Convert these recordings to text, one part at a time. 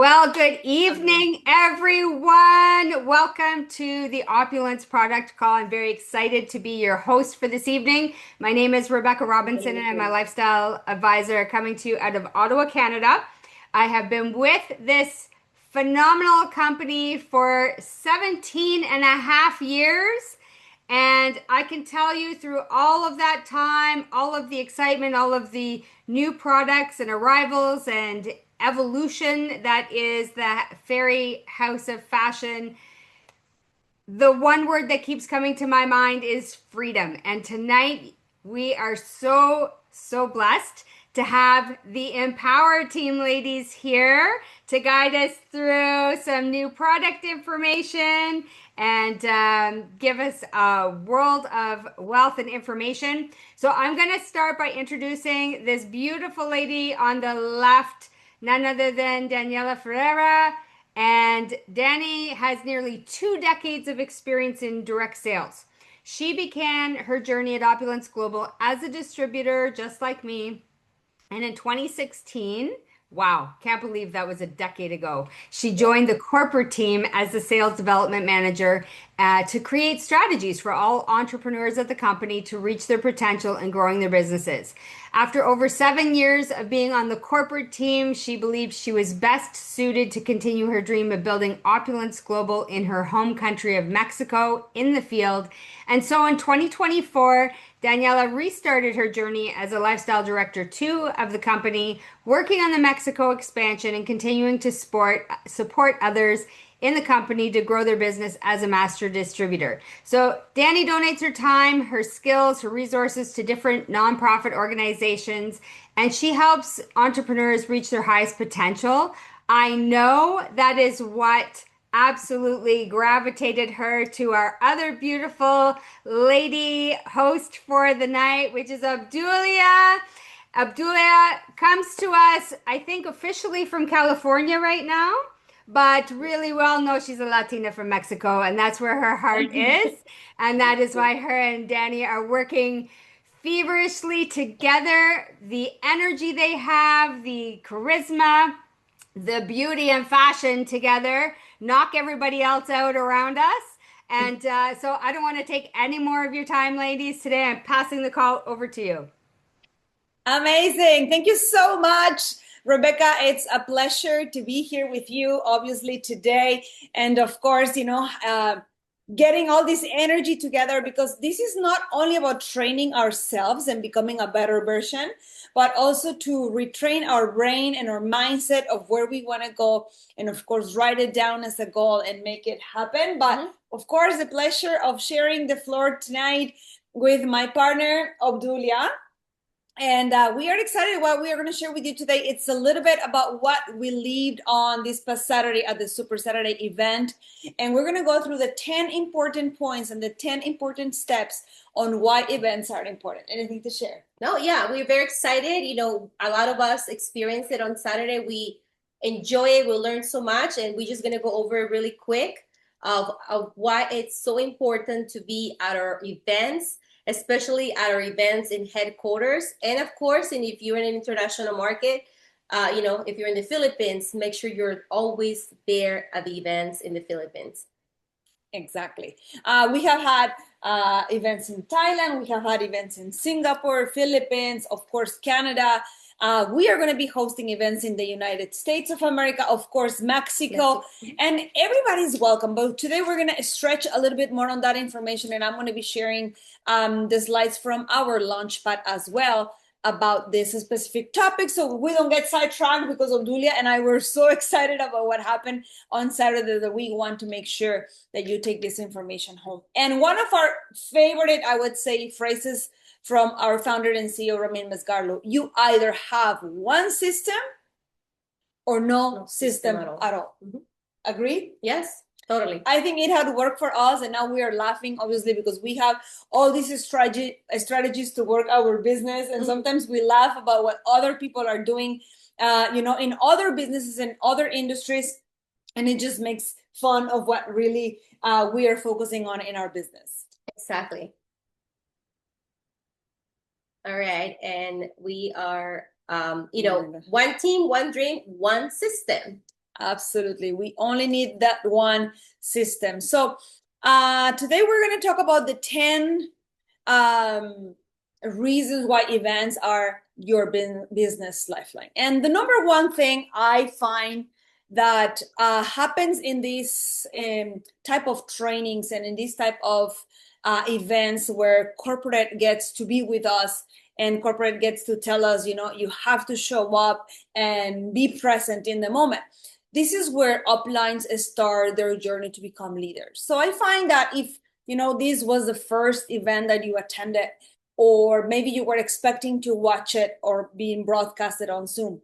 Well, good evening, everyone. Welcome to the Opulence product call. I'm very excited to be your host for this evening. My name is Rebecca Robinson, and I'm a lifestyle advisor coming to you out of Ottawa, Canada. I have been with this phenomenal company for 17 and a half years. And I can tell you through all of that time, all of the excitement, all of the new products and arrivals and evolution that is the FERI House of Fashion, the one word that keeps coming to my mind is freedom. And tonight we are so blessed to have the Empower Team ladies here to guide us through some new product information and give us a world of wealth and information. So I'm going to start by introducing this beautiful lady on the left, none other than Daniela Ferreira. And Danny has nearly 2 decades of experience in direct sales. She began her journey at Opulence Global as a distributor, just like me. And in 2016, wow, can't believe that was a decade ago, she joined the corporate team as the sales development manager to create strategies for all entrepreneurs at the company to reach their potential in growing their businesses. After over 7 years of being on the corporate team, she believed she was best suited to continue her dream of building Opulence Global in her home country of Mexico in the field. And so in 2024, Daniela restarted her journey as a lifestyle director two of the company, working on the Mexico expansion and continuing to support others in the company to grow their business as a master distributor. So Danny donates her time, her skills, her resources to different nonprofit organizations, and she helps entrepreneurs reach their highest potential. I know that is what absolutely gravitated her to our other beautiful lady host for the night, which is Abdulia. Abdulia comes to us, I think, officially from California right now, but really well know she's a Latina from Mexico, and that's where her heart is. And that is why her and Danny are working feverishly together. The energy they have, the charisma, the beauty and fashion together knock everybody else out around us. And so I don't want to take any more of your time, ladies. Today I'm passing the call over to you. Amazing. Thank you so much, Rebecca. It's a pleasure to be here with you, obviously, today. And of course, getting all this energy together, because this is not only about training ourselves and becoming a better version, but also to retrain our brain and our mindset of where we want to go. And of course, write it down as a goal and make it happen. But of course, the pleasure of sharing the floor tonight with my partner, Obdulia. And we are excited what we are going to share with you today. It's a little bit about what we lived on this past Saturday at the Super Saturday event. And we're going to go through the 10 important points and the 10 important steps on why events are important. Anything to share? No, yeah, we're very excited. A lot of us experienced it on Saturday. We enjoy it. We learned so much. And we're just going to go over it really quick of why it's so important to be at our events, especially at our events in headquarters. And of course, and if you're in an international market, if you're in the Philippines, make sure you're always there at the events in the Philippines. Exactly. We have had events in Thailand. We have had events in Singapore, Philippines, of course, Canada. We are going to be hosting events in the United States of America, of course, Mexico, and everybody's welcome. But today we're going to stretch a little bit more on that information, and I'm going to be sharing the slides from our launchpad as well about this specific topic, so we don't get sidetracked, because Obdulia and I were so excited about what happened on Saturday that we want to make sure that you take this information home. And one of our favorite, I would say, phrases from our founder and CEO, Ramin Mesgarlou: you either have one system or no system at all. Agree? Yes, totally. I think it had worked for us, and now we are laughing, obviously, because we have all these strategies to work our business, and sometimes we laugh about what other people are doing, in other businesses and other industries, and it just makes fun of what really we are focusing on in our business. Exactly. All right, and we are, one team, one dream, one system. Absolutely. We only need that one system. So today we're going to talk about the 10 reasons why events are your business lifeline. And the number one thing I find that happens in this type of trainings and in this type of events where corporate gets to be with us and corporate gets to tell us, you have to show up and be present in the moment. This is where uplines start their journey to become leaders. So I find that if this was the first event that you attended, or maybe you were expecting to watch it or being broadcasted on Zoom,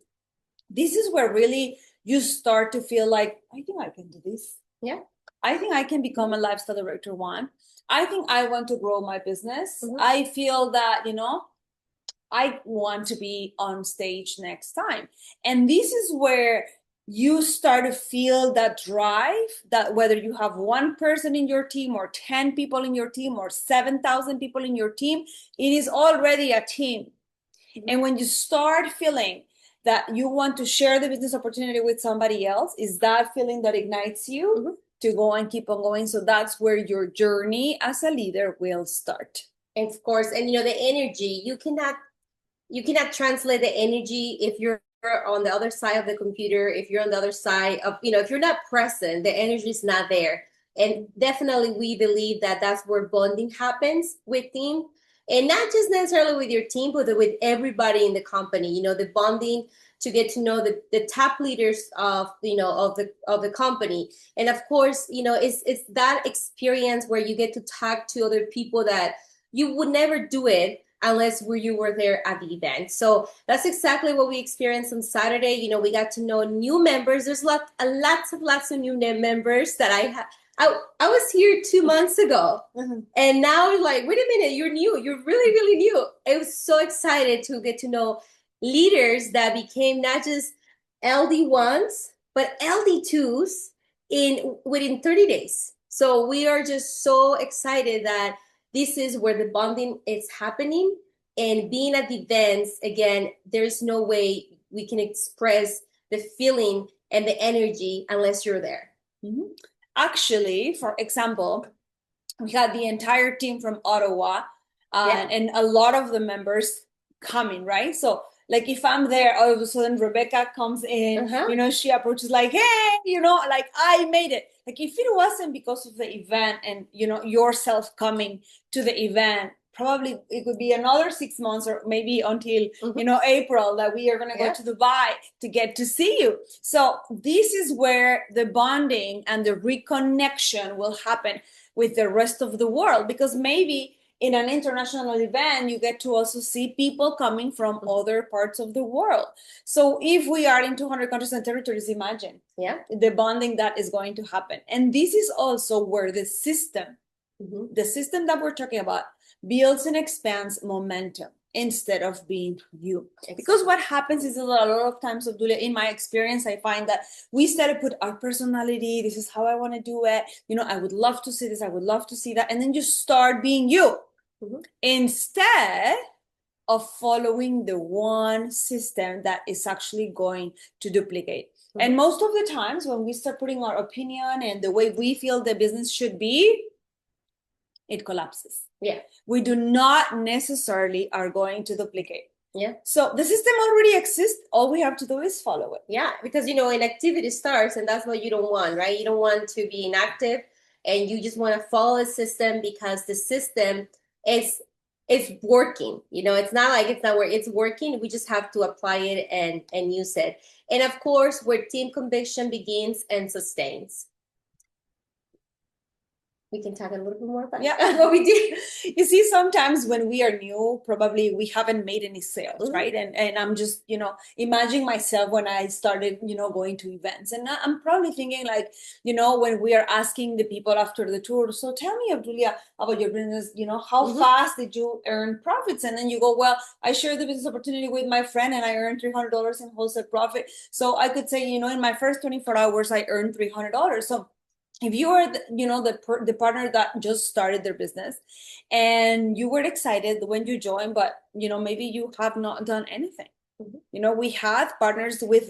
this is where really you start to feel like, I think I can do this. Yeah. I think I can become a lifestyle director one. I think I want to grow my business. I feel that, I want to be on stage next time. And this is where you start to feel that drive, that whether you have one person in your team or 10 people in your team or 7,000 people in your team, it is already a team. And when you start feeling that you want to share the business opportunity with somebody else, is that feeling that ignites you to go and keep on going. So that's where your journey as a leader will start. And of course, and the energy, you cannot translate the energy if you're on the other side of the computer, if you're on the other side of, if you're not present, the energy is not there. And definitely we believe that that's where bonding happens with team, and not just necessarily with your team, but with everybody in the company, the bonding to get to know the top leaders of the company. And of course, it's that experience where you get to talk to other people that you would never do it unless you were there at the event. So that's exactly what we experienced on Saturday. We got to know new members. There's lots of new members that I was here 2 months ago, and now like, wait a minute, you're new. You're really, really new. I was so excited to get to know leaders that became not just LD1s, but LD2s within 30 days. So we are just so excited that this is where the bonding is happening, and being at the events, again, there's no way we can express the feeling and the energy unless you're there. Actually, for example, we had the entire team from Ottawa and a lot of the members coming, right? So like if I'm there, all of a sudden Rebecca comes in, she approaches like, hey, like I made it. Like if it wasn't because of the event and, yourself coming to the event, probably it could be another 6 months or maybe until, April that we are going to go to Dubai to get to see you. So this is where the bonding and the reconnection will happen with the rest of the world, because maybe in an international event, you get to also see people coming from other parts of the world. So if we are in 200 countries and territories, imagine the bonding that is going to happen. And this is also where the system that we're talking about, builds and expands momentum instead of being you. Because what happens is a lot of times, Obdulia, in my experience, I find that we start to put our personality, this is how I want to do it, I would love to see this, I would love to see that, and then you start being you instead of following the one system that is actually going to duplicate. And most of the times when we start putting our opinion and the way we feel the business should be, it collapses. We do not necessarily are going to duplicate. So the system already exists. All we have to do is follow it. Because inactivity starts, and that's what you don't want, right? You don't want to be inactive, and you just want to follow the system because the system is working. It's not like it's not where it's working. We just have to apply it and use it. And of course, where team conviction begins and sustains. We can talk a little bit more about what we did. You see, sometimes when we are new, probably we haven't made any sales, right? And I'm just, imagining myself when I started, going to events. And I'm probably thinking like, when we are asking the people after the tour, so tell me, Obdulia, about your business, how fast did you earn profits? And then you go, well, I shared the business opportunity with my friend and I earned $300 in wholesale profit. So I could say, in my first 24 hours, I earned $300. So if you are, the partner that just started their business and you were excited when you joined, but, maybe you have not done anything. We had partners with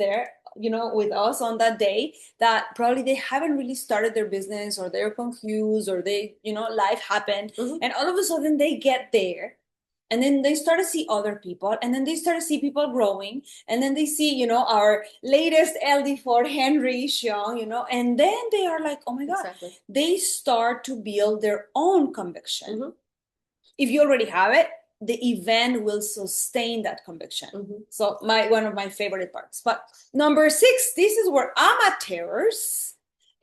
with us on that day, that probably they haven't really started their business, or they're confused, or life happened. And all of a sudden they get there, and then they start to see other people, and then they start to see people growing, and then they see, our latest LD4 Henry Xiong, and then they are like, oh my God, Exactly. they start to build their own conviction. If you already have it, the event will sustain that conviction. So one of my favorite parts. But number 6, this is where amateurs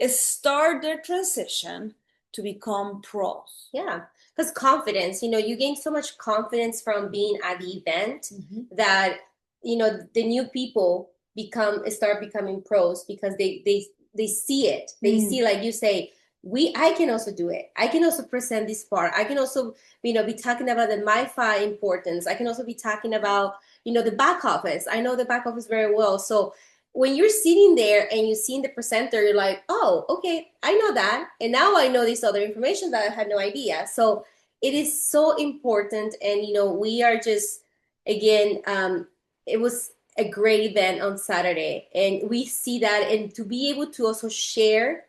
start their transition to become pros. Yeah. Because confidence, you gain so much confidence from being at the event that, the new people start becoming pros, because they see it. They see, like you say, I can also do it. I can also present this part. I can also, be talking about the MiFi importance. I can also be talking about, the back office. I know the back office very well. So when you're sitting there and you're seeing the presenter, you're like, oh, okay, I know that. And now I know this other information that I had no idea. So it is so important. And, we are just, again, it was a great event on Saturday. And we see that. And to be able to also share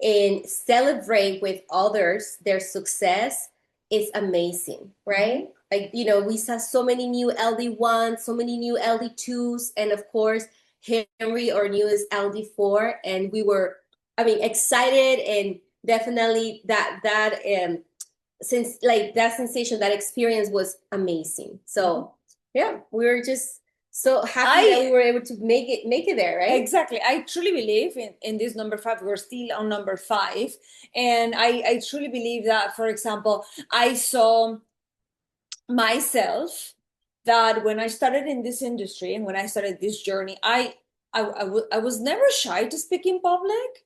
and celebrate with others their success is amazing, right? Like, we saw so many new LD1s, so many new LD2s, and of course, Henry, our newest LD4, and we were, excited, and definitely that since like that sensation, that experience was amazing. So yeah, we were just so happy that we were able to make it there, right? Exactly. I truly believe in this number 5. We're still on number 5. And I truly believe that, for example, I saw myself that when I started in this industry and when I started this journey, I was never shy to speak in public.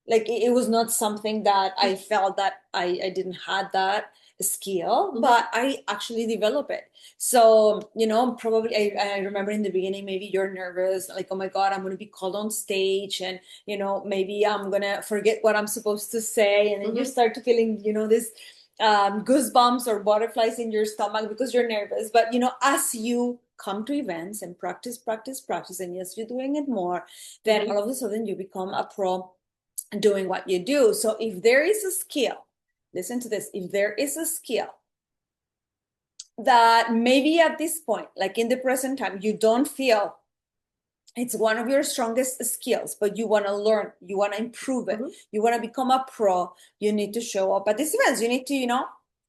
Like, it was not something that I felt that I didn't have that skill, but I actually develop it. So, probably I remember in the beginning, maybe you're nervous, like, oh my God, I'm going to be called on stage, and, maybe I'm going to forget what I'm supposed to say. And then you start to feeling, this goosebumps or butterflies in your stomach because you're nervous. But, as you come to events and practice, and yes, you're doing it more, then all of a sudden you become a pro doing what you do. So if there is a skill, listen to this, if there is a skill that maybe at this point, like in the present time, you don't feel it's one of your strongest skills, but you want to learn, you want to improve it, you want to become a pro, you need to show up at these events. You need to,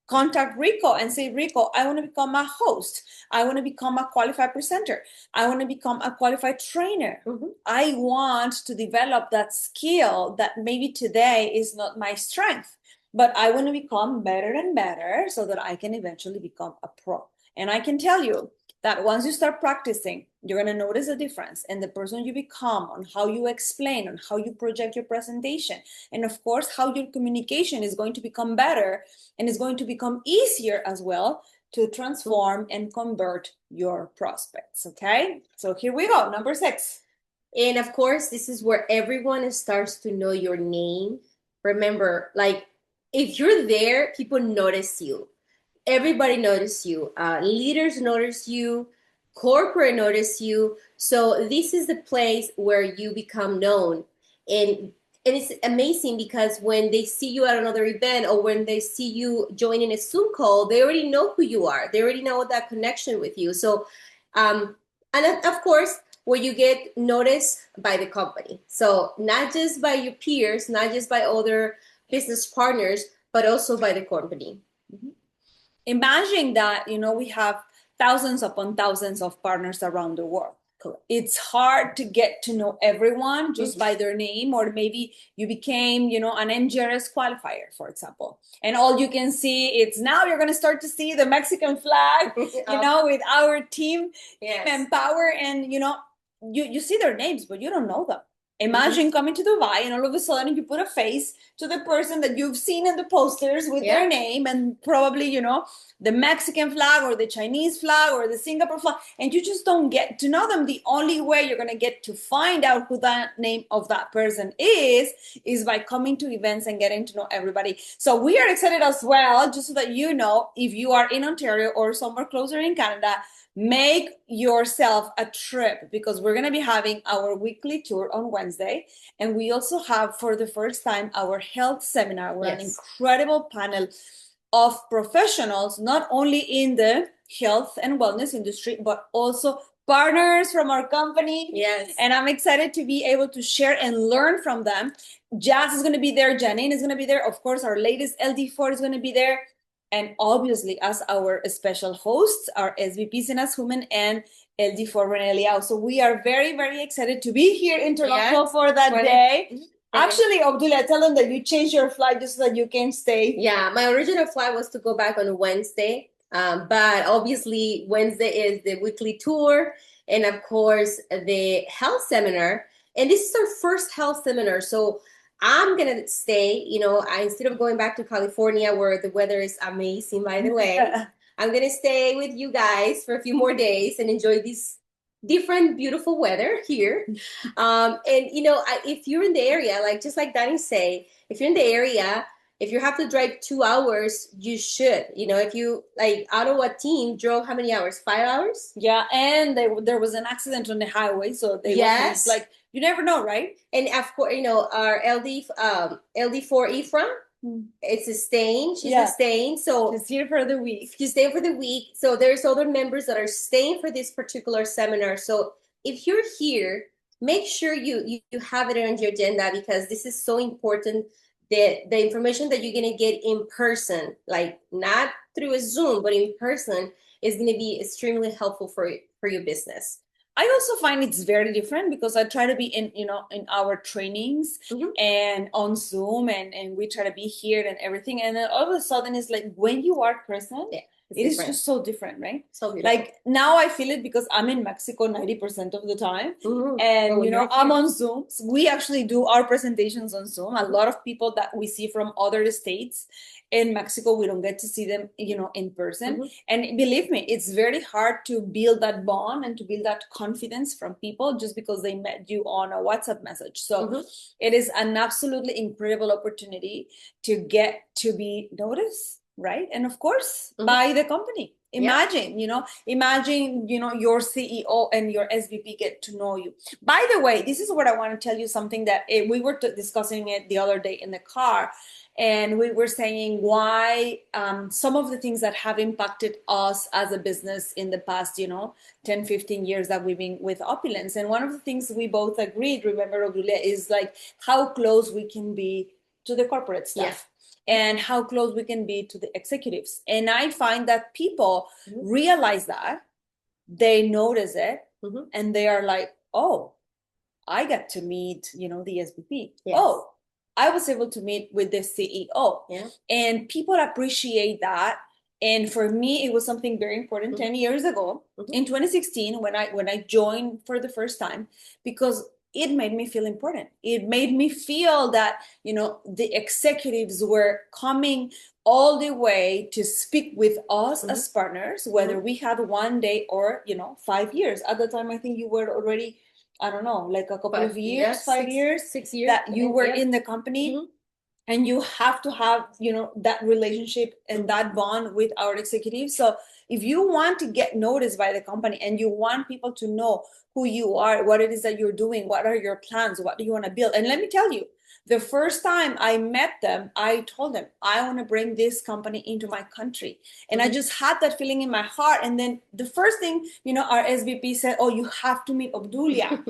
contact Rico and say, Rico, I want to become a host. I want to become a qualified presenter. I want to become a qualified trainer. I want to develop that skill that maybe today is not my strength, but I want to become better and better so that I can eventually become a pro. And I can tell you that once you start practicing, you're going to notice a difference in the person you become, on how you explain, on how you project your presentation, and of course, how your communication is going to become better, and is going to become easier as well to transform and convert your prospects. Okay, so here we go, number 6. And of course, this is where everyone starts to know your name. Remember, like, if you're there, people notice you. Everybody notice you. Leaders notice you. Corporate notice you. So this is the place where you become known. And it's amazing, because when they see you at another event, or when they see you joining a Zoom call, they already know who you are. They already know that connection with you. So, and of course, where you get noticed by the company. So not just by your peers, not just by other business partners, but also by the company. Imagine that, we have thousands upon thousands of partners around the world. It's hard to get to know everyone just by their name, or maybe you became, an MGRS qualifier, for example, and all you can see, it's now you're going to start to see the Mexican flag, with our team, Empower, and, you see their names, but you don't know them. Imagine coming to Dubai and all of a sudden you put a face to the person that you've seen in the posters with their name and probably, you know, the Mexican flag or the Chinese flag or the Singapore flag, and you just don't get to know them. The only way you're going to get to find out who that name of that person is by coming to events and getting to know everybody. So we are excited as well, just so that you know, if you are in Ontario or somewhere closer in Canada, make yourself a trip, because we're going to be having our weekly tour on Wednesday. And we also have, for the first time, our health seminar with an incredible panel of professionals, not only in the health and wellness industry, but also partners from our company. Yes. And I'm excited to be able to share and learn from them. Jazz is going to be there. Janine is going to be there. Of course, our latest LD4 is going to be there. And obviously, as our special hosts, our SVP Sinas Human and LD4 Renee Liao. So we are very, very excited to be here in Toronto for that day. Actually, Obdulia, tell them that you changed your flight just so that you can stay. Yeah, my original flight was to go back on Wednesday, but obviously Wednesday is the weekly tour and of course the health seminar. And this is our first health seminar, so I'm gonna stay. You know, instead of going back to California where the weather is amazing, by the way, I'm gonna stay with you guys for a few more days and enjoy this different beautiful weather here. And you know, if you're in the area, like just like Danny say, if you're in the area, if you have to drive 2 hours, you should. You know, if you like Ottawa team drove how many hours? 5 hours? Yeah, and there was an accident on the highway, so they yes, like you never know, right? And of course, you know, our LD4 Ephraim. It's a stain. She's a stain. So she's here for the week. She's staying for the week. So there's other members that are staying for this particular seminar. So if you're here, make sure you have it on your agenda, because this is so important. The information that you're gonna get in person, like not through a Zoom, but in person, is gonna be extremely helpful for your business. I also find it's very different because I try to be in, you know, in our trainings and on Zoom and we try to be here and everything. And then all of a sudden it's like when you are present, it is just so different, right? So beautiful. Like now I feel it because I'm in Mexico 90% of the time. And, you know, I'm on Zoom. So we actually do our presentations on Zoom. A lot of people that we see from other states in Mexico, we don't get to see them, you know, in person. And believe me, it's very hard to build that bond and to build that confidence from people just because they met you on a WhatsApp message. So it is an absolutely incredible opportunity to get to be noticed, right? And of course, by the company. Imagine, you know, your CEO and your SVP get to know you. By the way, this is what I want to tell you, something that we were discussing it the other day in the car. And we were saying why some of the things that have impacted us as a business in the past, you know, 10, 15 years that we've been with Opulence. And one of the things we both agreed, remember, Odulia, is like how close we can be to the corporate stuff. And how close we can be to the executives. And I find that people realize that, they notice it, and they are like, oh, I got to meet, you know, the SVP. Oh, I was able to meet with the CEO. And people appreciate that. And for me, it was something very important 10 years ago in 2016 when I joined for the first time, because it made me feel important. It made me feel that, you know, the executives were coming all the way to speak with us as partners, whether we had 1 day or, you know, 5 years. At the time, I think you were already, I don't know, like a couple of years, 5 years, 6 years that you were in the company. And you have to have, you know, that relationship and that bond with our executives. So if you want to get noticed by the company and you want people to know who you are, what it is that you're doing, what are your plans, what do you want to build? And let me tell you, the first time I met them, I told them, I want to bring this company into my country. And I just had that feeling in my heart. And then the first thing, you know, our SVP said, oh, you have to meet Obdulia.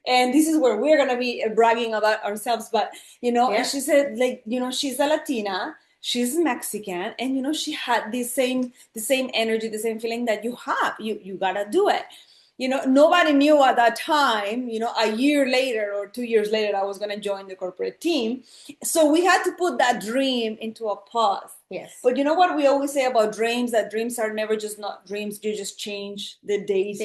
And this is where we're going to be bragging about ourselves. But, you know, and she said, like, you know, she's a Latina, she's Mexican, and, you know, she had the same energy, the same feeling that you have. You got to do it. nobody knew at that time, a year later or 2 years later, I was going to join the corporate team. So we had to put that dream into a pause. Yes. But you know what we always say about dreams, that dreams are never just not dreams. You just change the days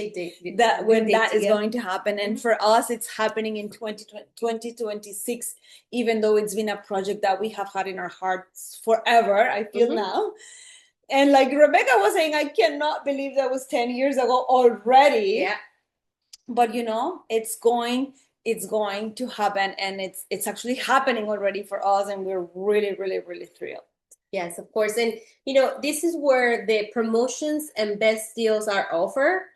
that when that is going to happen. And for us, it's happening in 2026, even though it's been a project that we have had in our hearts forever, I feel now. And like Rebecca was saying, I cannot believe that was 10 years ago already. Yeah. But it's going to happen, and it's actually happening already for us, and we're really, really, really thrilled. Yes, of course. And this is where the promotions and best deals are offered.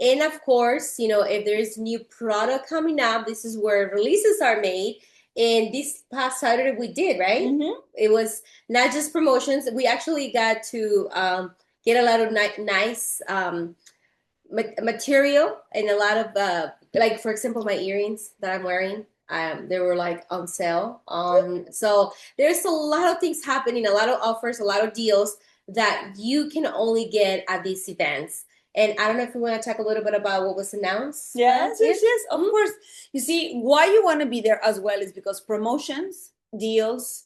And of course, if there's new product coming up, this is where releases are made. And this past Saturday we did, right? It was not just promotions. We actually got to get a lot of nice material, and a lot of like, for example, my earrings that I'm wearing. They were like on sale. So there's a lot of things happening, a lot of offers, a lot of deals that you can only get at these events. And I don't know if you want to talk a little bit about what was announced. Yes, of course. You see, why you want to be there as well is because promotions, deals,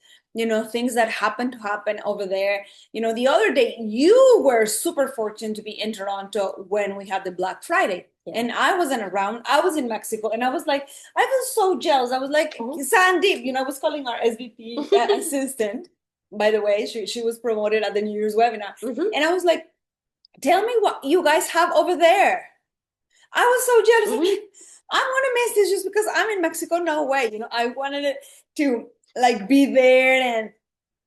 things that happen over there. The other day, you were super fortunate to be in Toronto when we had the Black Friday. And I wasn't around. I was in Mexico, and I was so jealous. I was like, Sandeep, I was calling our SVP assistant, by the way. She was promoted at the New Year's webinar. And I was like, tell me what you guys have over there. I was so jealous. I'm like, I'm going to miss this just because I'm in Mexico. No way. I wanted it to like be there and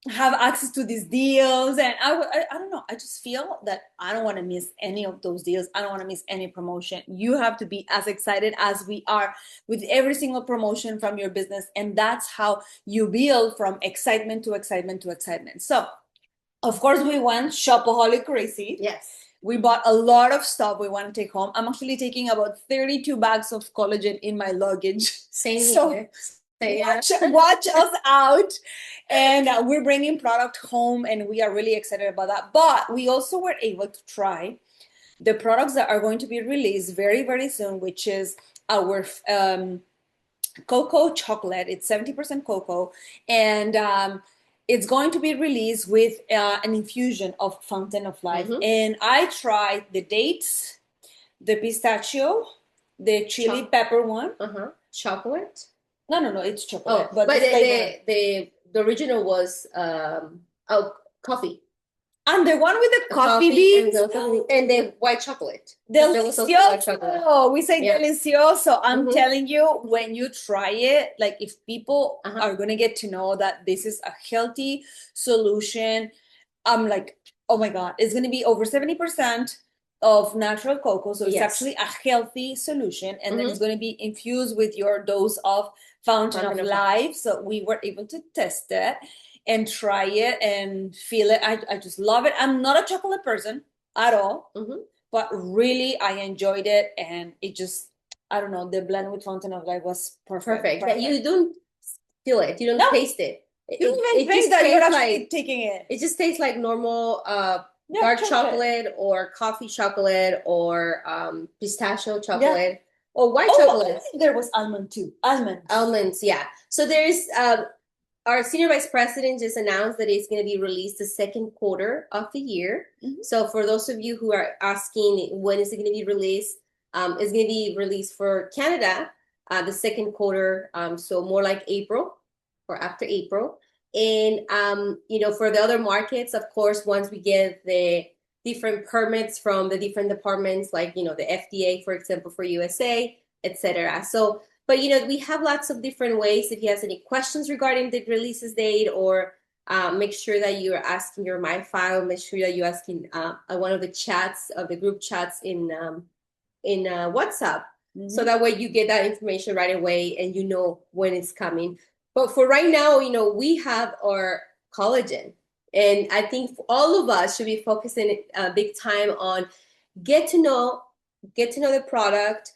have access to these deals. And I don't know. I just feel that I don't want to miss any of those deals. I don't want to miss any promotion. You have to be as excited as we are with every single promotion from your business. And that's how you build from excitement to excitement to excitement. So, of course, we went shopaholic crazy. Yes. We bought a lot of stuff we want to take home. I'm actually taking about 32 bags of collagen in my luggage. Same here. Watch us out. And we're bringing product home, and we are really excited about that. But we also were able to try the products that are going to be released very, very soon, which is our cocoa chocolate. It's 70% cocoa. And it's going to be released with an infusion of Fountain of Life. And I tried the dates, the pistachio, the chili pepper one. Chocolate? No, it's chocolate. But the original was coffee. And the one with the coffee beans. And the white chocolate. Delicioso. We say delicioso. I'm telling you, when you try it, like if people are going to get to know that this is a healthy solution, I'm like, oh my God, it's going to be over 70% of natural cocoa. So it's actually a healthy solution. And then it's going to be infused with your dose of Fountain of Life. So we were able to test it and try it and feel it. I just love it. I'm not a chocolate person at all, but really I enjoyed it. And it just, I don't know, the blend with Fountain of Life was perfect. You don't feel it. You don't taste it. You don't even think that you're actually taking it. It just tastes like normal dark chocolate or coffee chocolate or pistachio chocolate or white chocolate. There was almond too. Almonds, yeah. So there's our senior vice president just announced that it's going to be released the second quarter of the year. So for those of you who are asking when is it going to be released, it's going to be released for Canada the second quarter, so more like April or after April. And for the other markets, of course, once we get the different permits from the different departments, like the FDA, for example, for USA, etc. So. But, we have lots of different ways. If you have any questions regarding the releases date, or make sure that you're asking your My File, make sure that you're asking one of the chats, of the group chats in WhatsApp. So that way you get that information right away and you know when it's coming. But for right now, we have our collagen. And I think all of us should be focusing big time on get to know the product,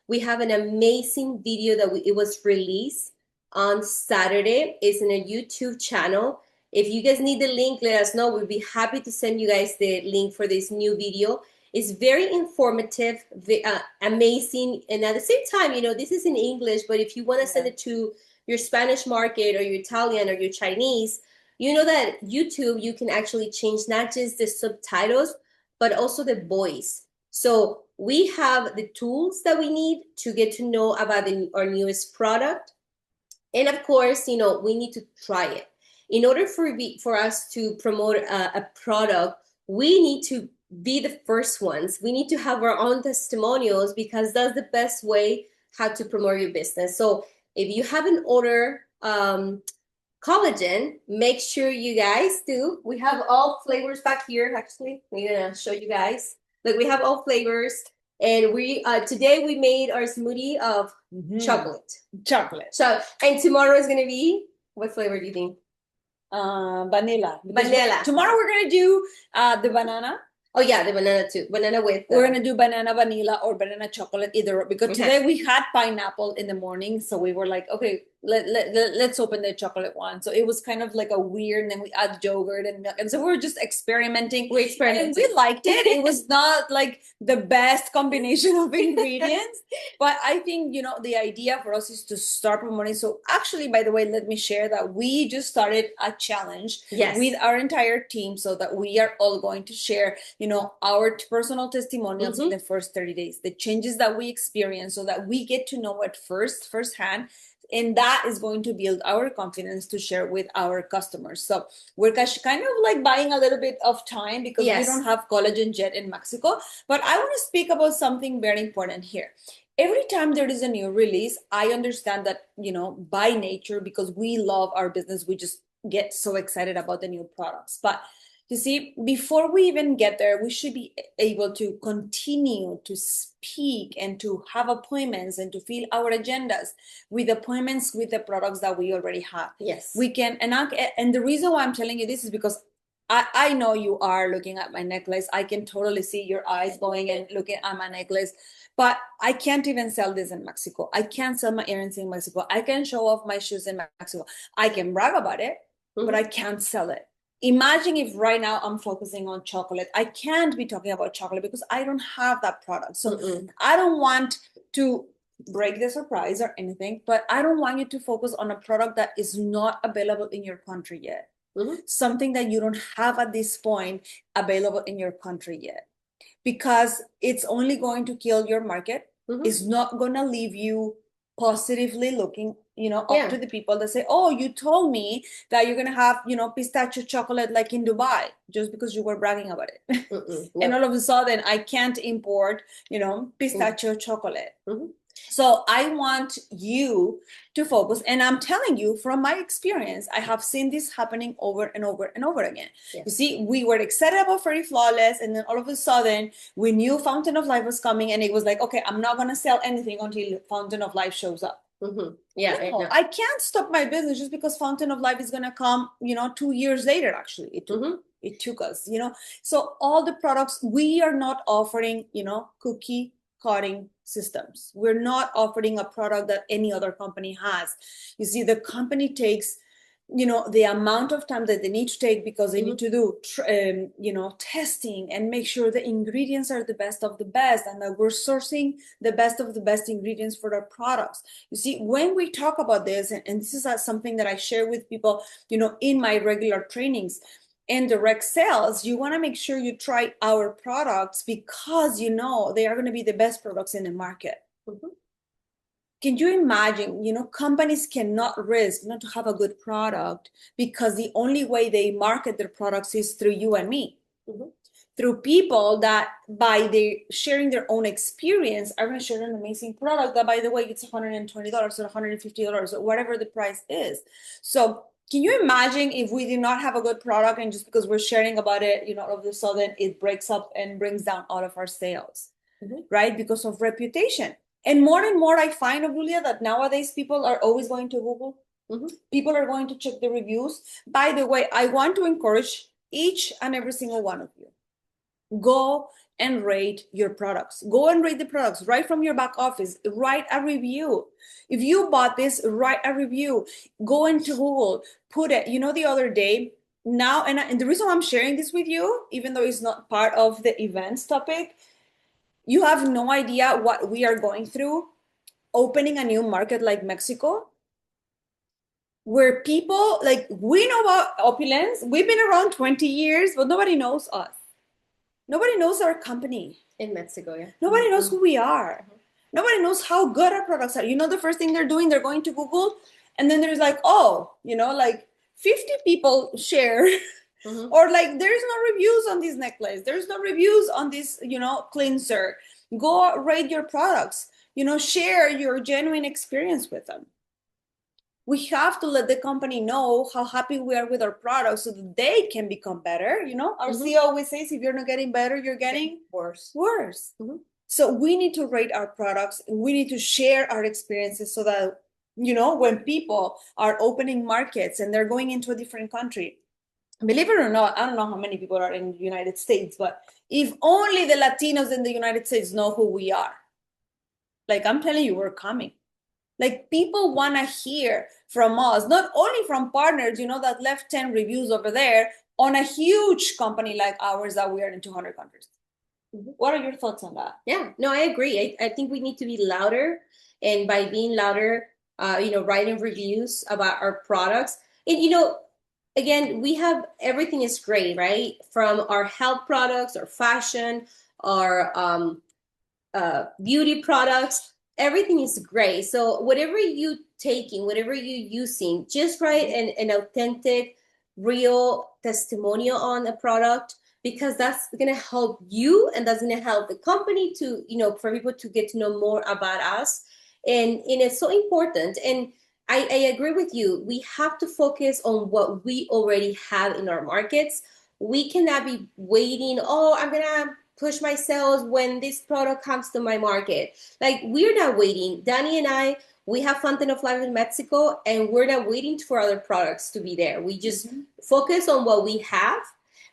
We have an amazing video that it was released on Saturday. It's in a YouTube channel. If you guys need the link, let us know. We'll be happy to send you guys the link for this new video. It's very informative, amazing, and at the same time, this is in English, but if you want to send it to your Spanish market or your Italian or your Chinese, you know that YouTube, you can actually change not just the subtitles, but also the voice. So we have the tools that we need to get to know about our newest product. And of course, we need to try it. In order for us to promote a product, we need to be the first ones. We need to have our own testimonials because that's the best way how to promote your business. So if you haven't ordered collagen, make sure you guys do. We have all flavors back here. Actually, I'm gonna show you guys. Look, we have all flavors. And we today we made our smoothie of chocolate. So, and tomorrow is gonna be, what flavor do you think? Vanilla. Vanilla. Tomorrow we're gonna do the banana. Oh yeah, the banana too. Banana with. We're gonna do banana vanilla or banana chocolate, either, because today we had pineapple in the morning, so we were like, okay, let's open the chocolate one. So it was kind of like a weird, and then we add yogurt and milk, and so we were just experimenting. And we liked it. It was not like the best combination of ingredients, but I think the idea for us is to start promoting. So actually, by the way, let me share that we just started a challenge with our entire team, so that we are all going to share our personal testimonials in the first 30 days, the changes that we experience, so that we get to know it firsthand. And that is going to build our confidence to share with our customers. So we're kind of like buying a little bit of time because we don't have collagen yet in Mexico. But I want to speak about something very important here. Every time there is a new release, I understand that, by nature, because we love our business, we just get so excited about the new products. But you see, before we even get there, we should be able to continue to speak and to have appointments and to fill our agendas with appointments with the products that we already have. Yes. We can, and the reason why I'm telling you this is because I know you are looking at my necklace. I can totally see your eyes going and looking at my necklace. But I can't even sell this in Mexico. I can't sell my earrings in Mexico. I can show off my shoes in Mexico. I can brag about it, but I can't sell it. Imagine if right now I'm focusing on chocolate. I can't be talking about chocolate because I don't have that product. So I don't want to break the surprise or anything, but I don't want you to focus on a product that is not available in your country yet. Something that you don't have at this point available in your country yet, because it's only going to kill your market. It's not going to leave you positively looking up to the people that say, oh, you told me that you're gonna have pistachio chocolate like in Dubai, just because you were bragging about it. And all of a sudden I can't import pistachio chocolate. So I want you to focus, and I'm telling you from my experience, I have seen this happening over and over and over again. You see, we were excited about FERI Flawless, and then all of a sudden we knew Fountain of Life was coming, and it was like, okay, I'm not gonna sell anything until Fountain of Life shows up. I can't stop my business just because Fountain of Life is gonna come 2 years later. Actually, it took us so all the products, we are not offering cookie cutting systems. We're not offering a product that any other company has. You see, the company takes the amount of time that they need to take, because they need to do testing and make sure the ingredients are the best of the best, and that we're sourcing the best of the best ingredients for our products. You see, when we talk about this, and this is something that I share with people in my regular trainings and direct sales, you want to make sure you try our products, because they are going to be the best products in the market. Can you imagine, companies cannot risk not to have a good product, because the only way they market their products is through you and me, through people that by sharing their own experience are going to share an amazing product that, by the way, it's $120 or $150 or whatever the price is. So can you imagine if we did not have a good product, and just because we're sharing about it, all of a sudden it breaks up and brings down all of our sales, right? Because of reputation. And more I find, Julia, that nowadays people are always going to Google. People are going to check the reviews. By the way, I want to encourage each and every single one of you. Go and rate your products. Go and rate the products right from your back office. Write a review. If you bought this, write a review. Go into Google, put it. The other day, now, and the reason why I'm sharing this with you, even though it's not part of the events topic, you have no idea what we are going through opening a new market like Mexico, where people, like, we know about Opulence. We've been around 20 years, but nobody knows us. Nobody knows our company. In Mexico, yeah. Nobody knows who we are. Nobody knows how good our products are. You know, the first thing they're doing, they're going to Google, and then there's like, oh, you know, like 50 people share. Or like, there's no reviews on this necklace. There's no reviews on this, you know, cleanser. Go rate your products. You know, share your genuine experience with them. We have to let the company know how happy we are with our products so that they can become better. You know, our CEO always says, if you're not getting better, you're getting worse. So we need to rate our products. We need to share our experiences so that, you know, when people are opening markets and they're going into a different country, believe it or not, I don't know how many people are in the United States, but if only the Latinos in the United States know who we are, like, I'm telling you, we're coming. Like, people want to hear from us, not only from partners, you know, that left 10 reviews over there on a huge company like ours that we are in 200 countries. What are your thoughts on that? Yeah, no, I agree. I think we need to be louder. And by being louder, you know, writing reviews about our products. And, you know, again, we have, everything is great, right? From our health products, our fashion, our beauty products, everything is great. So whatever you taking, whatever you using, just write an authentic, real testimonial on a product, because that's going to help you and that's going to help the company to, you know, for people to get to know more about us. And it's so important. And I agree with you. We have to focus on what we already have in our markets. We cannot be waiting, oh, I'm going to push my sales when this product comes to my market. Like, we're not waiting. Danny and I, we have Fountain of Life in Mexico, and we're not waiting for other products to be there. We just focus on what we have.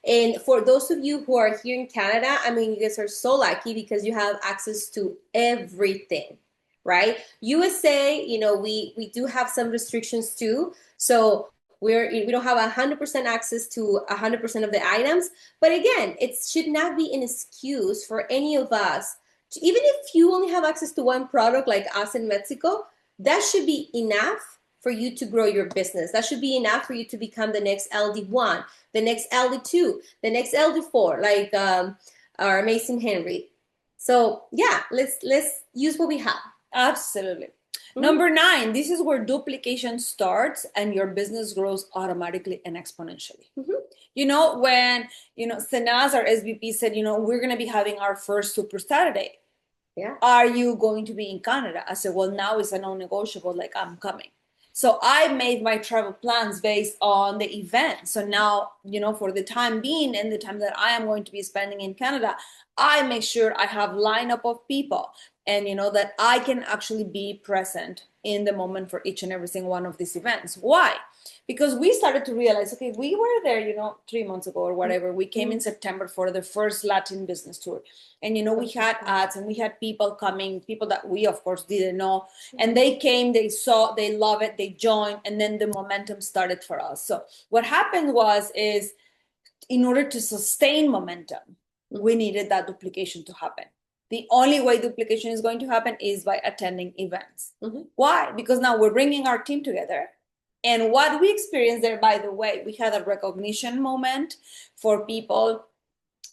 And for those of you who are here in Canada, I mean, you guys are so lucky because you have access to everything, right? USA, you know, we do have some restrictions too. So we don't have 100% access to 100% of the items. But again, it should not be an excuse for any of us to, even if you only have access to one product like us in Mexico, that should be enough for you to grow your business. That should be enough for you to become the next LD1, the next LD2, the next LD4, like our amazing Henry. So yeah, let's use what we have. Absolutely. Number 9, this is where duplication starts and your business grows automatically and exponentially. You know, when, you know, Senaz, our SVP, said, you know, we're going to be having our first Super Saturday. Yeah. Are you going to be in Canada? I said, well, now it's a non-negotiable, like, I'm coming. So I made my travel plans based on the event. So now, you know, for the time being and the time that I am going to be spending in Canada, I make sure I have lineup of people and, you know, that I can actually be present in the moment for each and every single one of these events. Why? Because we started to realize, okay, we were there, you know, 3 months ago or whatever. We came in September for the first Latin business tour. And, you know, we had ads and we had people coming, people that we, of course, didn't know. And they came, they saw, they love it, they joined, and then the momentum started for us. So what happened is in order to sustain momentum, we needed that duplication to happen. The only way duplication is going to happen is by attending events. Why? Because now we're bringing our team together. And what we experienced there, by the way, we had a recognition moment for people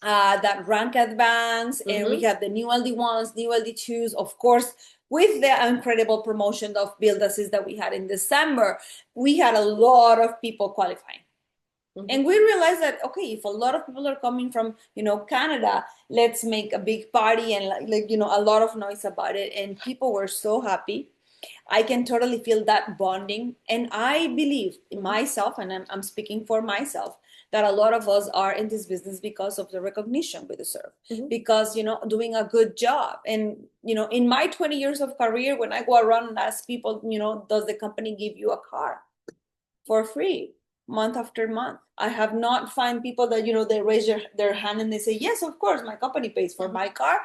that rank advance, and we had the new LD1s, new LD2s, of course, with the incredible promotion of Build Assist that we had in December. We had a lot of people qualifying. And we realized that, okay, if a lot of people are coming from, you know, Canada, let's make a big party and like, you know, a lot of noise about it. And people were so happy. I can totally feel that bonding. And I believe in myself, and I'm speaking for myself, that a lot of us are in this business because of the recognition we deserve, because, you know, doing a good job. And, you know, in my 20 years of career, when I go around and ask people, you know, does the company give you a car for free month after month? I have not find people that, you know, they raise their hand and they say, yes, of course, my company pays for my car.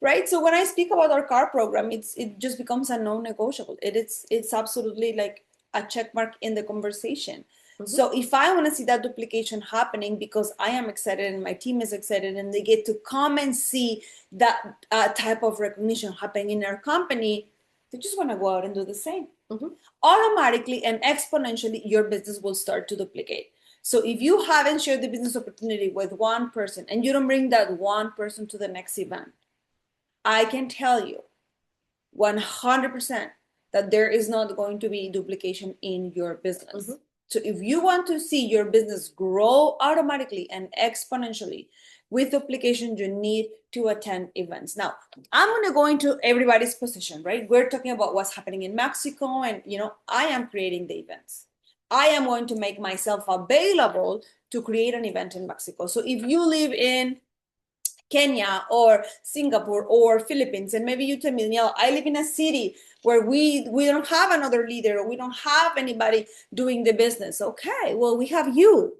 Right. So when I speak about our car program, it just becomes a non-negotiable. It's absolutely like a check mark in the conversation. So if I want to see that duplication happening because I am excited and my team is excited and they get to come and see that type of recognition happening in our company, they just want to go out and do the same. Automatically and exponentially, your business will start to duplicate. So if you haven't shared the business opportunity with one person and you don't bring that one person to the next event, I can tell you 100% that there is not going to be duplication in your business. So if you want to see your business grow automatically and exponentially with duplication, you need to attend events. Now, I'm going to go into everybody's position, right? We're talking about what's happening in Mexico, and I am creating the events. I am going to make myself available to create an event in Mexico. So if you live in Kenya or Singapore or Philippines, and maybe you tell me, I live in a city where we don't have another leader, or we don't have anybody doing the business. Okay, well, we have you.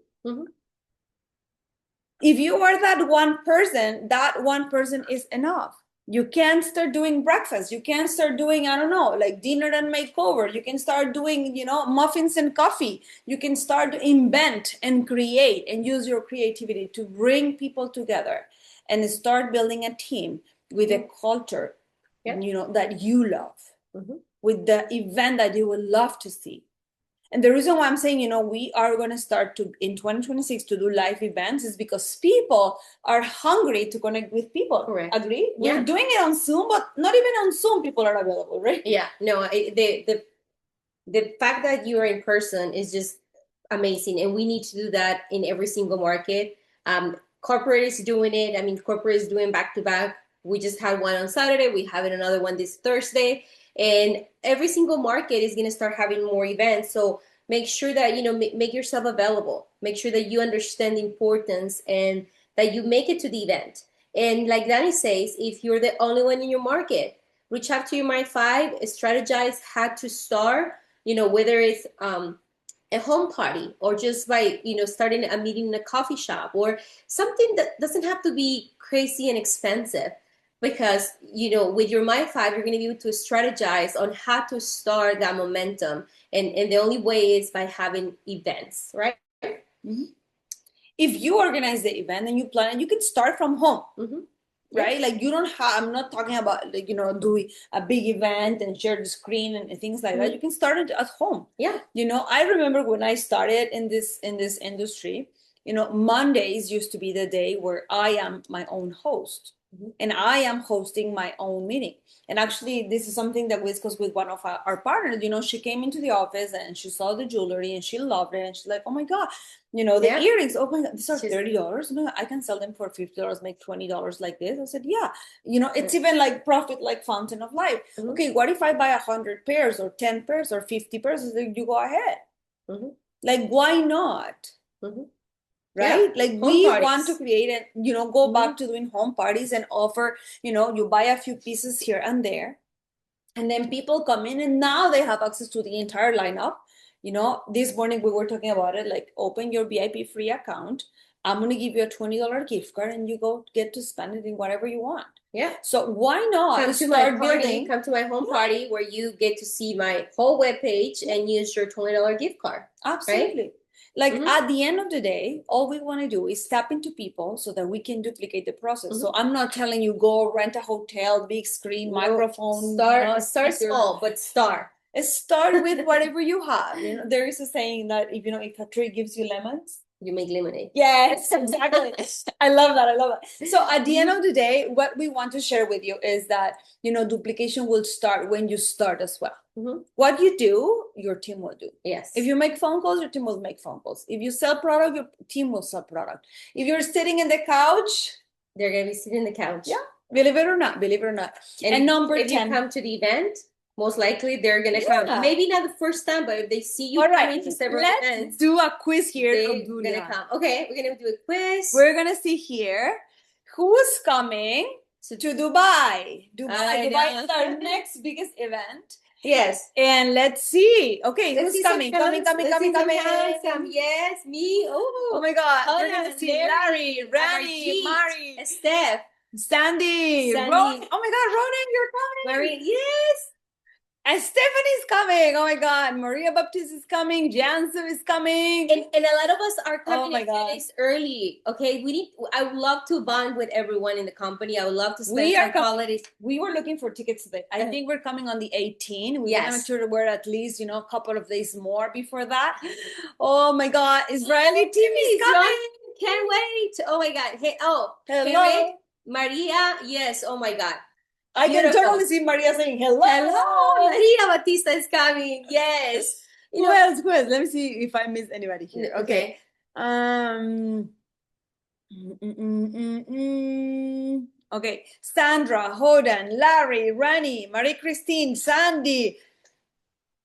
If you are that one person is enough. You can start doing breakfast. You can start doing, I don't know, like dinner and makeover. You can start doing, muffins and coffee. You can start to invent and create and use your creativity to bring people together and start building a team with a culture, that you love, with the event that you would love to see. And the reason why I'm saying, we are going to start in 2026 to do live events is because people are hungry to connect with people. Correct. Agree? Yeah. We're doing it on Zoom, but not even on Zoom people are available, right? Yeah. No, the fact that you are in person is just amazing. And we need to do that in every single market. Corporate is doing it. I mean, corporate is doing back to back. We just had one on Saturday. We have another one this Thursday. And every single market is going to start having more events. So make sure that, make yourself available. Make sure that you understand the importance and that you make it to the event. And like Danny says, if you're the only one in your market, reach out to your Mind 5, strategize how to start, whether it's a home party or just by, starting a meeting in a coffee shop or something that doesn't have to be crazy and expensive. Because, with your Mind 5, you're going to be able to strategize on how to start that momentum. And the only way is by having events, right? If you organize the event and you plan it, you can start from home, right? Like you don't have, I'm not talking about doing a big event and share the screen and things like that. You can start it at home. Yeah. I remember when I started in this industry, Mondays used to be the day where I am my own host. And I am hosting my own meeting. And actually, this is something that we discussed with one of our partners. She came into the office and she saw the jewelry and she loved it. And she's like, oh my God, the earrings, oh my God, these are $30. No, I can sell them for $50, make $20 like this. I said, yeah, it's even like profit, like fountain of life. Okay, what if I buy 100 pairs or 10 pairs or 50 pairs? You go ahead. Like, why not? Right? Yeah. Like home we parties. want to create it, go back to doing home parties and offer, you buy a few pieces here and there. And then people come in and now they have access to the entire lineup. This morning we were talking about it, like open your VIP free account. I'm going to give you a $20 gift card and you go get to spend it in whatever you want. Yeah. So why not come to my party, come to my home party where you get to see my whole webpage and use your $20 gift card. Absolutely. Right? Like at the end of the day, all we want to do is tap into people so that we can duplicate the process. So I'm not telling you go rent a hotel, big screen, microphone. Start small, but start. Start with whatever you have. There is a saying that if a tree gives you lemons, you make lemonade. Yes, exactly. I love that. So at the end of the day, what we want to share with you is that, duplication will start when you start as well. What you do, your team will do. Yes. If you make phone calls, your team will make phone calls. If you sell product, your team will sell product. If you're sitting in the couch, they're going to be sitting in the couch. Yeah. Believe it or not. And number 10. If you come to the event, most likely they're going to come. Maybe not the first time, but if they see you coming to several events. Let's do a quiz here. They're going to come. Okay, we're going to do a quiz. We're going to see here who's coming to Dubai. Dubai is our next biggest event. Yes. And let's see. Okay, who's coming? Coming. Yes, me. Oh my God. We're going to see Larry, Rani, Mari, Steph, Sandy. Ron. Oh my God, Ronan, you're coming. Mari, yes. And Stephanie's coming. Oh my God. Maria Baptiste is coming. Jansen is coming. And a lot of us are coming my in God. days early. Okay. I would love to bond with everyone in the company. I would love to spend We some are holidays. We were looking for tickets today. I think we're coming on the 18th. We want to Yes. make sure that we're at least, a couple of days more before that. Oh my God. Israeli team is coming. Can't wait. Oh my God. Hey, Hello. Hey, Maria. Yes. Oh my God. I can Beautiful. totally see Maria saying hello. Hello. Maria Batista is coming. Yes. Who else? Who else? Let me see if I miss anybody here. Okay. Okay. Sandra, Hodan, Larry, Rani, Marie Christine, Sandy,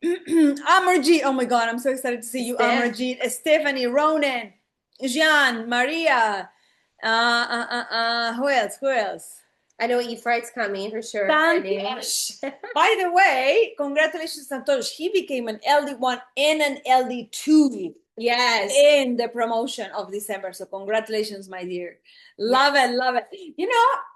Amarjeet. Oh my God, I'm so excited to see you, Amarjeet. Stephanie, Ronan, Jean, Maria. Who else? Who else? I know Efrait's coming for sure. By the way, congratulations, Santosh. He became an LD1 and an LD2. Yes. In the promotion of December. So congratulations, my dear. Love it, love it.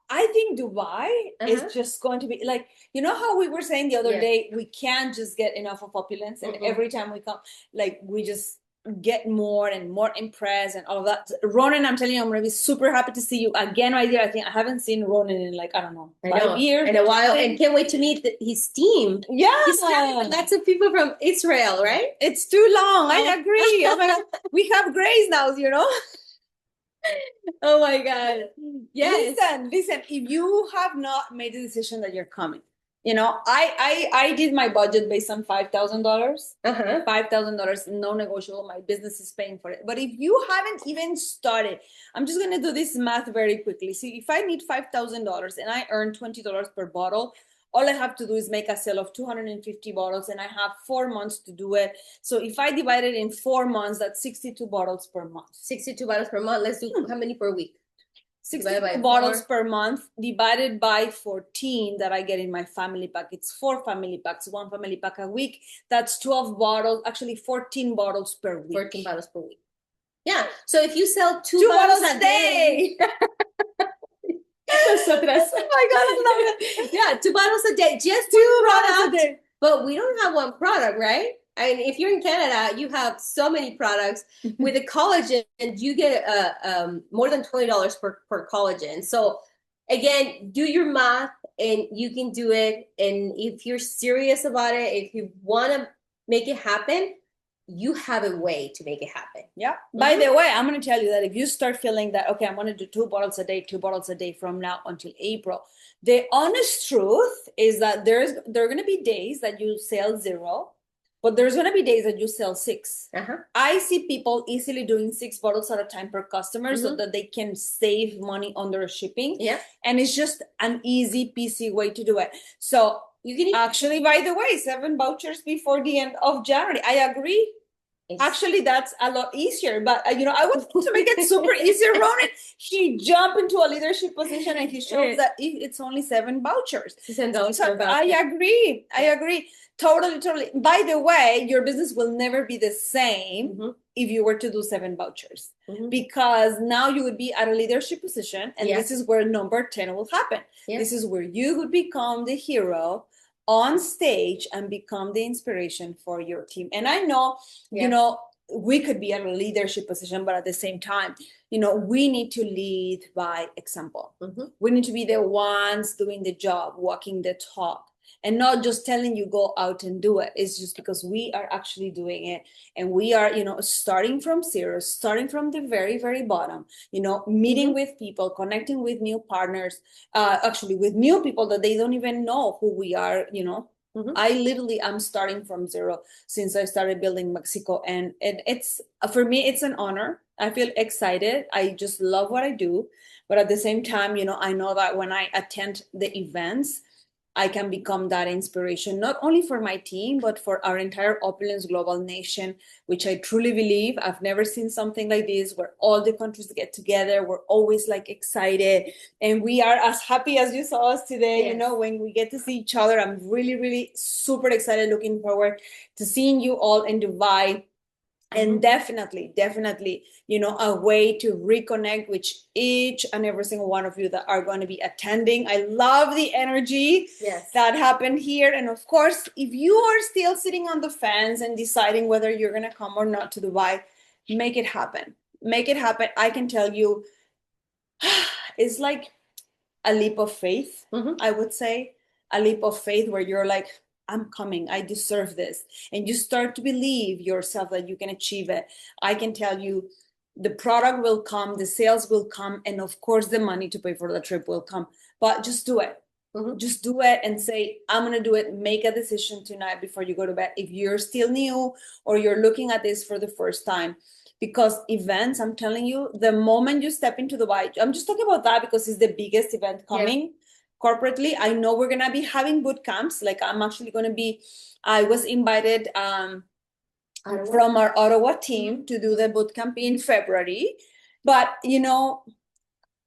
I think Dubai is just going to be like, how we were saying the other day, we can't just get enough of Opulence. And every time we come, like, we just get more and more impressed and all of that. Ronan, I'm telling you, I'm going to be super happy to see you again, my dear. I think I haven't seen Ronan in like, I don't know, 5 years. In a while. And can't wait to meet his team. Yeah. He's got lots of people from Israel, right? It's too long. I agree. Oh my God. We have Grace now, Oh my God. Yes. Listen, if you have not made the decision that you're coming, I did my budget based on $5,000. $5,000, no negotiable. My business is paying for it. But if you haven't even started, I'm just going to do this math very quickly. See, if I need $5,000 and I earn $20 per bottle, all I have to do is make a sale of 250 bottles, and I have 4 months to do it. So if I divide it in 4 months, that's 62 bottles per month. 62 bottles per month. Let's do how many per week? 62 bottles per month divided by 14 that I get in my family pack. It's 4 family packs, 1 family pack a week. That's 12 bottles, actually 14 bottles per week. 14 bottles per week. Yeah. So if you sell 2 bottles a day. Oh my God, I love it. Yeah, 2 bottles a day. Just 2 bottles a day. But we don't have one product, right? I mean, if you're in Canada, you have so many products. With the collagen, you get more than $20 per collagen. So again, do your math and you can do it. And if you're serious about it, if you want to make it happen, you have a way to make it happen. Yeah. By the way, I'm going to tell you that if you start feeling that, okay, I'm going to do 2 bottles a day from now until April, the honest truth is that there are going to be days that you sell 0, but there's going to be days that you sell 6. I see people easily doing 6 bottles at a time per customer so that they can save money on their shipping. Yeah. And it's just an easy peasy way to do it. So you can actually, by the way, 7 vouchers before the end of January. I agree. Actually, that's a lot easier. But, I want to make it super easier, Ronan. He jumped into a leadership position and he shows that it's only 7 vouchers. So I agree. I agree. Totally. By the way, your business will never be the same if you were to do 7 vouchers. Because now you would be at a leadership position. And this is where number 10 will happen. This is where you would become the hero on stage and become the inspiration for your team. And I know, we could be at a leadership position, but at the same time, we need to lead by example. We need to be the ones doing the job, walking the talk, and not just telling you go out and do it. It's just because we are actually doing it, and we are, starting from 0, starting from the very, very bottom, meeting with people, connecting with new partners, actually with new people that they don't even know who we are, I literally am starting from 0 since I started building Mexico. And it's, for me, it's an honor. I feel excited. I just love what I do. But at the same time, I know that when I attend the events, I can become that inspiration, not only for my team, but for our entire Opulence Global Nation, which I truly believe. I've never seen something like this where all the countries get together. We're always like excited, and we are as happy as you saw us today. When we get to see each other, I'm really, really super excited, looking forward to seeing you all in Dubai. And definitely, a way to reconnect with each and every single one of you that are going to be attending. I love the energy that happened here. And of course, if you are still sitting on the fence and deciding whether you're going to come or not to Dubai, make it happen. Make it happen. I can tell you, it's like a leap of faith, I would say, a leap of faith where you're like, I'm coming, I deserve this. And you start to believe yourself that you can achieve it. I can tell you the product will come, the sales will come, and of course the money to pay for the trip will come. But just do it. Just do it and say, I'm going to do it. Make a decision tonight before you go to bed. If you're still new or you're looking at this for the first time, because events, I'm telling you, the moment you step into Dubai, I'm just talking about that because it's the biggest event coming corporately. I know we're going to be having boot camps. Like I'm actually going to be, I was invited from our Ottawa team to do the boot camp in February. But,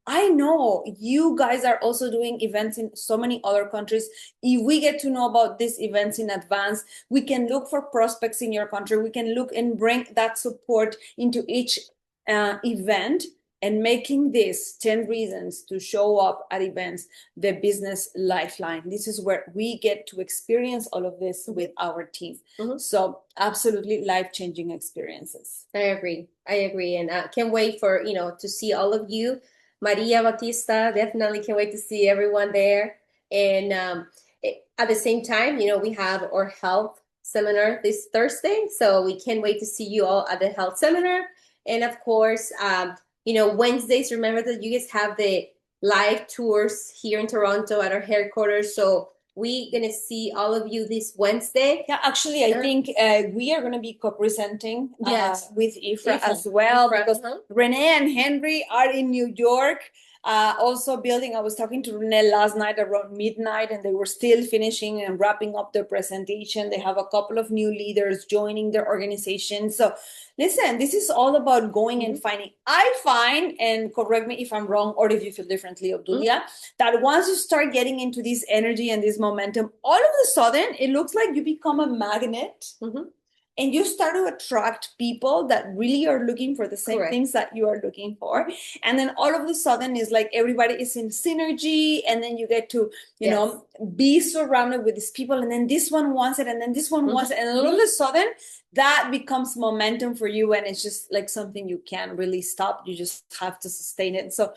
I know you guys are also doing events in so many other countries. If we get to know about these events in advance, we can look for prospects in your country. We can look and bring that support into each event, and making this 10 reasons to show up at events the business lifeline. This is where we get to experience all of this with our team. So absolutely life-changing experiences. I agree. And can't wait for, to see all of you. Maria Batista, definitely can't wait to see everyone there. And at the same time, we have our health seminar this Thursday. So we can't wait to see you all at the health seminar. And of course, Wednesdays, remember that you guys have the live tours here in Toronto at our headquarters. So we're going to see all of you this Wednesday. Yeah, actually, I think we are going to be co-presenting with Ifra as well, because Renee and Henry are in New York. Also building, I was talking to Renee last night around midnight, and they were still finishing and wrapping up their presentation. They have a couple of new leaders joining their organization. So listen, this is all about going and finding. I find, and correct me if I'm wrong or if you feel differently, Obdulia, that once you start getting into this energy and this momentum, all of a sudden it looks like you become a magnet. And you start to attract people that really are looking for the same things that you are looking for. And then all of a sudden it's like everybody is in synergy, and then you get to, be surrounded with these people, and then this one wants it, and then this one wants it. And all of a sudden that becomes momentum for you, and it's just like something you can't really stop. You just have to sustain it. So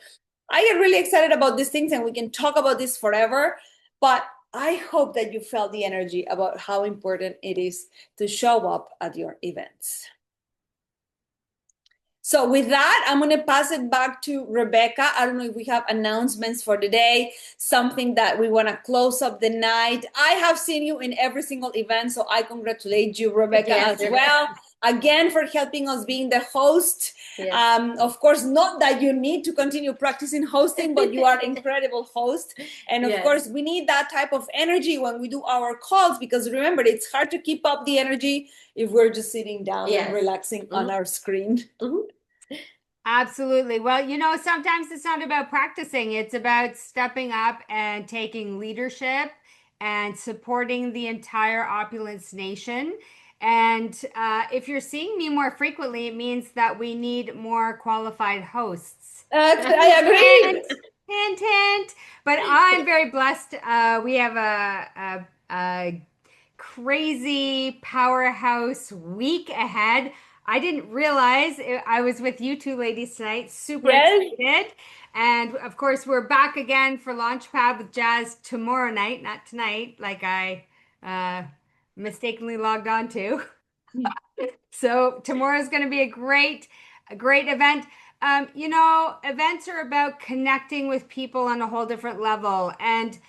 I get really excited about these things, and we can talk about this forever, but I hope that you felt the energy about how important it is to show up at your events. So with that, I'm going to pass it back to Rebecca. I don't know if we have announcements for today, something that we want to close up the night. I have seen you in every single event, so I congratulate you, Rebecca, as well. Again, for helping us being the host. Of course, not that you need to continue practicing hosting, but you are an incredible host. And of course, we need that type of energy when we do our calls, because remember, it's hard to keep up the energy if we're just sitting down and relaxing on our screen. Absolutely. Well, sometimes it's not about practicing. It's about stepping up and taking leadership and supporting the entire Opulence Nation. And if you're seeing me more frequently, it means that we need more qualified hosts. I agree. Hint, hint. But I'm very blessed. We have a crazy powerhouse week ahead. I didn't realize I was with you two ladies tonight. Super excited. And of course, we're back again for Launchpad with Jazz tomorrow night, not tonight, like I mistakenly logged on to. So tomorrow is going to be a great event. Events are about connecting with people on a whole different level. And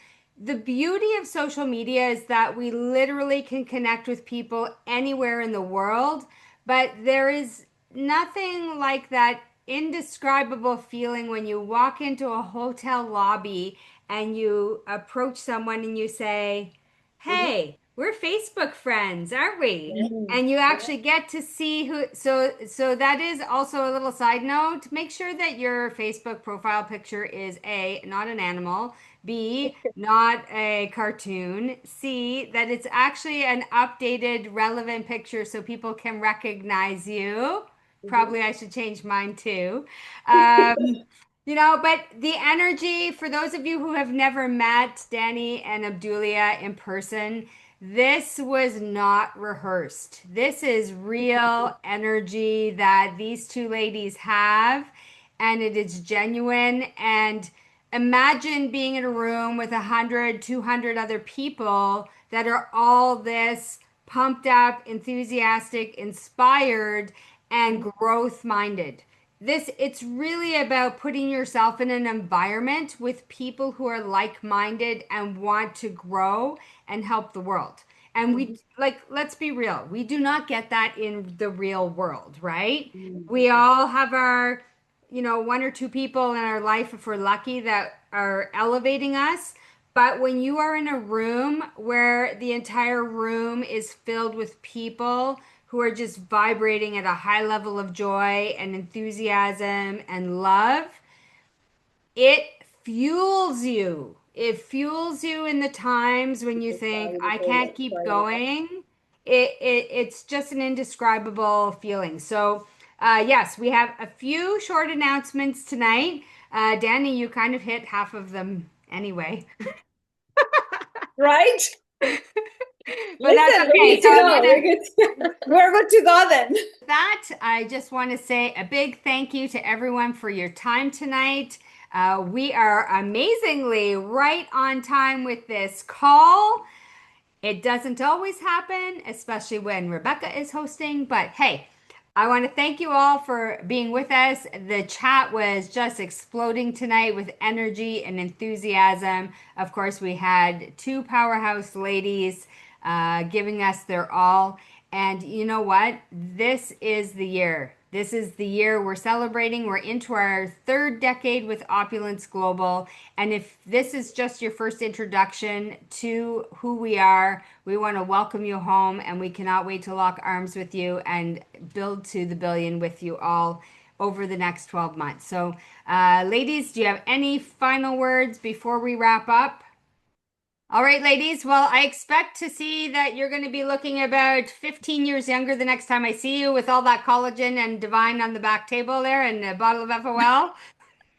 the beauty of social media is that we literally can connect with people anywhere in the world. But there is nothing like that indescribable feeling when you walk into a hotel lobby and you approach someone and you say, hey, we're Facebook friends, aren't we? And you actually get to see who. So that is also a little side note. Make sure that your Facebook profile picture is not an animal. B, not a cartoon. C, that it's actually an updated, relevant picture so people can recognize you. Mhm. Probably I should change mine too. Um, but the energy, for those of you who have never met Danny and Abdulia in person, this was not rehearsed. This is real energy that these two ladies have, and it is genuine. And imagine being in a room with 100, 200 other people that are all this pumped up, enthusiastic, inspired, and growth minded. It's really about putting yourself in an environment with people who are like-minded and want to grow and help the world. And we, Mhm. like, let's be real, we do not get that in the real world, right? Mhm. We all have our, one or two people in our life, if we're lucky, that are elevating us. But when you are in a room where the entire room is filled with people who are just vibrating at a high level of joy and enthusiasm and love, it fuels you. It fuels you in the times when you think, I can't keep going. It's just an indescribable feeling. So, yes, we have a few short announcements tonight. Danny, you kind of hit half of them anyway. Right? But that's Listen, we're okay. good So to I'm go. gonna We're good to go then. that, I just want to say a big thank you to everyone for your time tonight. We are amazingly right on time with this call. It doesn't always happen, especially when Rebecca is hosting, but hey, I want to thank you all for being with us. The chat was just exploding tonight with energy and enthusiasm. Of course, we had two powerhouse ladies giving us their all. And you know what? This is the year. This is the year we're celebrating. We're into our third decade with Opulence Global. And if this is just your first introduction to who we are, we want to welcome you home and we cannot wait to lock arms with you and build to the billion with you all over the next 12 months. So, ladies, do you have any final words before we wrap up? All right, ladies. Well, I expect to see that you're going to be looking about 15 years younger the next time I see you with all that collagen and Divine on the back table there and a bottle of FOL.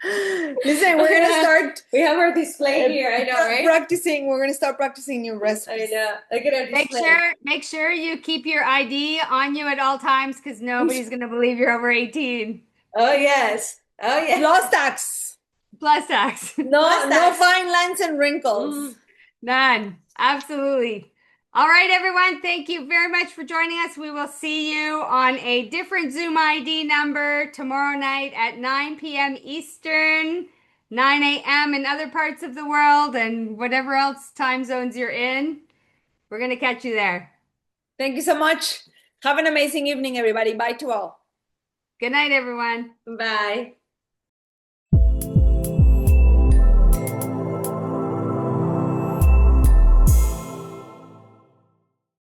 Listen, we're gonna start We have our display here. I know, right? practicing. We're gonna start practicing new I recipes. know. Look at our Make display. sure you keep your ID on you at all times because nobody's going to believe you're over 18. Oh yes. Oh yes. Plus tax. Plus tax. No, Plus no tax. fine lines and wrinkles. Mm. None. Absolutely. All right, everyone. Thank you very much for joining us. We will see you on a different Zoom ID number tomorrow night at 9 p.m. Eastern, 9 a.m. in other parts of the world, and whatever else time zones you're in. We're going to catch you there. Thank you so much. Have an amazing evening, everybody. Bye to all. Good night, everyone. Bye.